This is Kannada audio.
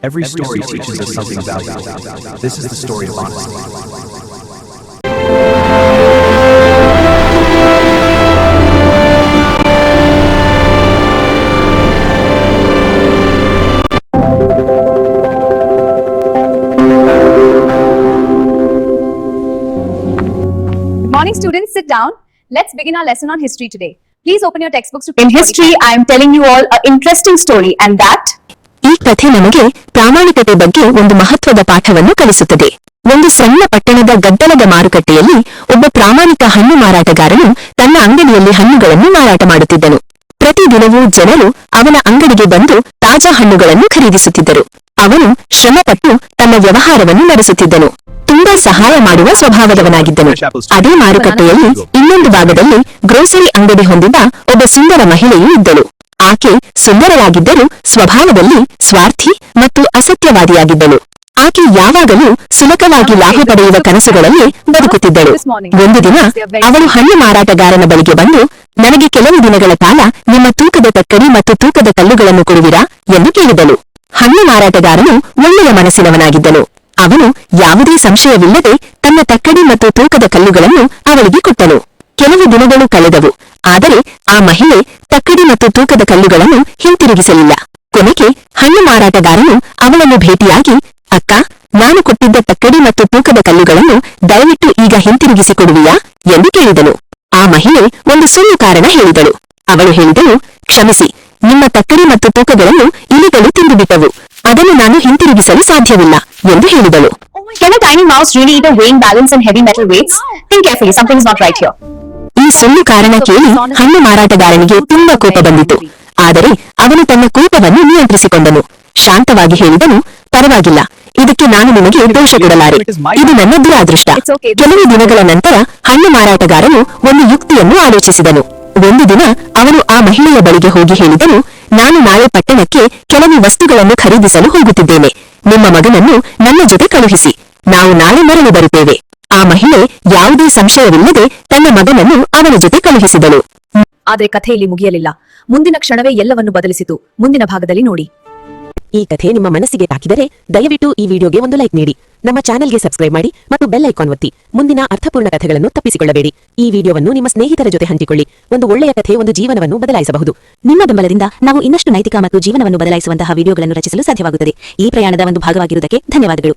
Every story teaches us something valuable. This is the story of honesty. Good morning, students. Sit down. Let's begin our lesson on history today. Please open your textbooks to page 45. In history, I am telling you all an interesting story, and that ಈ ಕಥೆ ನಮಗೆ ಪ್ರಾಮಾಣಿಕತೆ ಬಗ್ಗೆ ಒಂದು ಮಹತ್ವದ ಪಾಠವನ್ನು ಕಲಿಸುತ್ತದೆ. ಒಂದು ಸಣ್ಣ ಪಟ್ಟಣದ ಗದ್ದಲದ ಮಾರುಕಟ್ಟೆಯಲ್ಲಿ ಒಬ್ಬ ಪ್ರಾಮಾಣಿಕ ಹಣ್ಣು ಮಾರಾಟಗಾರನು ತನ್ನ ಅಂಗಡಿಯಲ್ಲಿ ಹಣ್ಣುಗಳನ್ನು ಮಾರಾಟ ಮಾಡುತ್ತಿದ್ದನು. ಪ್ರತಿದಿನವೂ ಜನರು ಅವನ ಅಂಗಡಿಗೆ ಬಂದು ತಾಜಾ ಹಣ್ಣುಗಳನ್ನು ಖರೀದಿಸುತ್ತಿದ್ದರು. ಅವನು ಶ್ರಮಪಟ್ಟು ತನ್ನ ವ್ಯವಹಾರವನ್ನು ನಡೆಸುತ್ತಿದ್ದನು. ತುಂಬಾ ಸಹಾಯ ಮಾಡುವ ಸ್ವಭಾವದವನಾಗಿದ್ದನು. ಅದೇ ಮಾರುಕಟ್ಟೆಯಲ್ಲಿ ಇನ್ನೊಂದು ಭಾಗದಲ್ಲಿ ಗ್ರೋಸರಿ ಅಂಗಡಿ ಹೊಂದಿದ ಒಬ್ಬ ಸುಂದರ ಮಹಿಳೆಯೂ ಇದ್ದಳು. ಆಕೆ ಸುಂದರವಾಗಿದ್ದರೂ ಸ್ವಭಾವದಲ್ಲಿ ಸ್ವಾರ್ಥಿ ಮತ್ತು ಅಸತ್ಯವಾದಿಯಾಗಿದ್ದಳು. ಆಕೆ ಯಾವಾಗಲೂ ಸುಲಭವಾಗಿ ಲಾಭ ಪಡೆಯುವ ಕನಸುಗಳಲ್ಲಿ ಬದುಕುತ್ತಿದ್ದಳು. ಒಂದು ದಿನ ಅವಳು ಹಣ್ಣು ಮಾರಾಟಗಾರನ ಬಳಿಗೆ ಬಂದು, ನನಗೆ ಕೆಲವು ದಿನಗಳ ಕಾಲ ನಿಮ್ಮ ತೂಕದ ತಕ್ಕಡಿ ಮತ್ತು ತೂಕದ ಕಲ್ಲುಗಳನ್ನು ಕೊಡುವಿರಾ ಎಂದು ಕೇಳಿದಳು. ಹಣ್ಣು ಮಾರಾಟಗಾರನು ಒಳ್ಳೆಯ ಮನಸ್ಸಿನವನಾಗಿದ್ದನು. ಅವನು ಯಾವುದೇ ಸಂಶಯವಿಲ್ಲದೆ ತನ್ನ ತಕ್ಕಡಿ ಮತ್ತು ತೂಕದ ಕಲ್ಲುಗಳನ್ನು ಅವಳಿಗೆ ಕೊಟ್ಟನು. ಕೆಲವು ದಿನಗಳು ಕಳೆದವು. ಆದರೆ ಆ ಮಹಿಳೆ ತಕ್ಕಡಿ ಮತ್ತು ತೂಕದ ಕಲ್ಲುಗಳನ್ನು ಹಿಂತಿರುಗಿಸಲಿಲ್ಲ. ಕೊನೆಗೆ ಹಣ್ಣು ಮಾರಾಟಗಾರನು ಅವಳನ್ನು ಭೇಟಿಯಾಗಿ, ಅಕ್ಕ, ನಾನು ಕೊಟ್ಟಿದ್ದ ತಕ್ಕಡಿ ಮತ್ತು ತೂಕದ ಕಲ್ಲುಗಳನ್ನು ದಯವಿಟ್ಟು ಈಗ ಹಿಂತಿರುಗಿಸಿಕೊಡುವಿಯಾ ಎಂದು ಕೇಳಿದನು. ಆ ಮಹಿಳೆ ಒಂದು ಸುಳ್ಳು ಕಾರಣ ಹೇಳಿದಳು. ಅವಳು ಹೇಳಿದಳು, ಕ್ಷಮಿಸಿ, ನಿಮ್ಮ ತಕ್ಕಡಿ ಮತ್ತು ತೂಕಗಳನ್ನು ಇಲಿಗಳು ತಿಂದುಬಿಟ್ಟವು. ಅದನ್ನು ನಾನು ಹಿಂತಿರುಗಿಸಲು ಸಾಧ್ಯವಿಲ್ಲ ಎಂದು ಹೇಳಿದಳು. Can a tiny mouse really eat a weighing balance and heavy metal weights? Think carefully, something is not right here. ಈ ಸುಳ್ಳು ಕಾರಣ ಕೇಳಿ ಹಣ್ಣು ಮಾರಾಟಗಾರನಿಗೆ ತುಂಬಾ ಕೋಪ ಬಂದಿತು. ಆದರೆ ಅವನು ತನ್ನ ಕೋಪವನ್ನು ನಿಯಂತ್ರಿಸಿಕೊಂಡನು. ಶಾಂತವಾಗಿ ಹೇಳಿದನು, ಪರವಾಗಿಲ್ಲ, ಇದಕ್ಕೆ ನಾನು ನಿಮಗೆ ದೋಷ ಕೊಡಲಾರೆ. ಇದು ನನ್ನ ದುರಾದೃಷ್ಟ. ಕೆಲವು ದಿನಗಳ ನಂತರ ಹಣ್ಣು ಮಾರಾಟಗಾರನು ಒಂದು ಯುಕ್ತಿಯನ್ನು ಆಲೋಚಿಸಿದನು. ಒಂದು ದಿನ ಅವನು ಆ ಮಹಿಳೆಯ ಬಳಿಗೆ ಹೋಗಿ ಹೇಳಿದನು, ನಾನು ನಾಳೆ ಪಟ್ಟಣಕ್ಕೆ ಕೆಲವು ವಸ್ತುಗಳನ್ನು ಖರೀದಿಸಲು ಹೋಗುತ್ತಿದ್ದೇನೆ. ನಿಮ್ಮ ಮಗನನ್ನು ನನ್ನ ಜೊತೆ ಕಳುಹಿಸಿ. ನಾವು ನಾಳೆ ಮರಳಿ ಬರುತ್ತೇವೆ. ಆ ಮಹಿಳೆ ಯಾವುದೇ ಸಂಶಯವಿಲ್ಲದೆ ತನ್ನ ಮಗನನ್ನು ಅವನ ಜೊತೆ ಕಳುಹಿಸಿದಳು. ಆದರೆ ಕಥೆ ಇಲ್ಲಿ ಮುಗಿಯಲಿಲ್ಲ. ಮುಂದಿನ ಕ್ಷಣವೇ ಎಲ್ಲವನ್ನು ಬದಲಿಸಿತು. ಮುಂದಿನ ಭಾಗದಲ್ಲಿ ನೋಡಿ. ಈ ಕಥೆ ನಿಮ್ಮ ಮನಸ್ಸಿಗೆ ತಾಕಿದರೆ ದಯವಿಟ್ಟು ಈ ವಿಡಿಯೋಗೆ ಒಂದು ಲೈಕ್ ನೀಡಿ. ನಮ್ಮ ಚಾನೆಲ್ಗೆ ಸಬ್ಸ್ಕ್ರೈಬ್ ಮಾಡಿ ಮತ್ತು ಬೆಲ್ ಐಕಾನ್ ಒತ್ತಿ. ಮುಂದಿನ ಅರ್ಥಪೂರ್ಣ ಕಥೆಗಳನ್ನು ತಪ್ಪಿಸಿಕೊಳ್ಳಬೇಡಿ. ಈ ವಿಡಿಯೋವನ್ನು ನಿಮ್ಮ ಸ್ನೇಹಿತರ ಜೊತೆ ಹಂಚಿಕೊಳ್ಳಿ. ಒಂದು ಒಳ್ಳೆಯ ಕಥೆ ಒಂದು ಜೀವನವನ್ನು ಬದಲಾಯಿಸಬಹುದು. ನಿಮ್ಮ ಬೆಂಬಲದಿಂದ ನಾವು ಇನ್ನಷ್ಟು ನೈತಿಕ ಮತ್ತು ಜೀವನವನ್ನು ಬದಲಾಯಿಸುವಂತಹ ವಿಡಿಯೋಗಳನ್ನು ರಚಿಸಲು ಸಾಧ್ಯವಾಗುತ್ತದೆ. ಈ ಪ್ರಯಾಣದ ಒಂದು ಭಾಗವಾಗಿರುವುದಕ್ಕೆ ಧನ್ಯವಾದಗಳು.